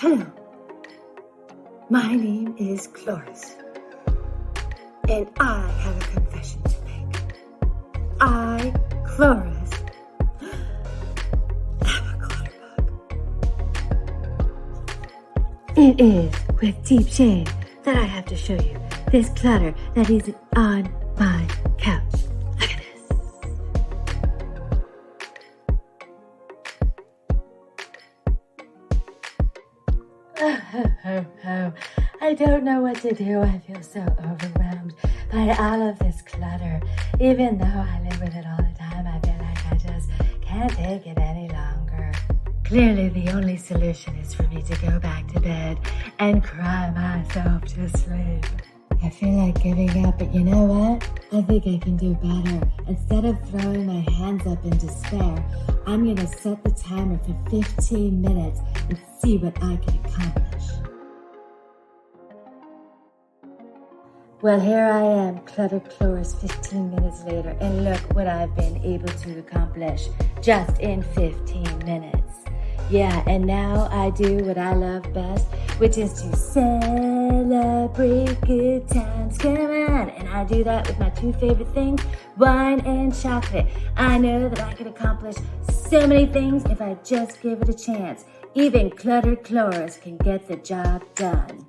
Hello, my name is Chloris, and I have a confession to make. I, Chloris, am a clutter bug. It is with deep shame that I have to show you this clutter that is on my couch. Look at this. I don't know what to do. I feel so overwhelmed by all of this clutter. Even though I live with it all the time, I feel like I just can't take it any longer. Clearly, the only solution is for me to go back to bed and cry myself to sleep. I feel like giving up, but you know what? I think I can do better. Instead of throwing my hands up in despair, I'm gonna set the timer for 15 minutes and see what I can accomplish. Well, here I am, Clutter Chloris, 15 minutes later, and look what I've been able to accomplish just in 15 minutes. Yeah, and now I do what I love best, which is to celebrate good times. Come on! And I do that with my two favorite things, wine and chocolate. I know that I can accomplish so many things if I just give it a chance. Even Clutter Chloris can get the job done.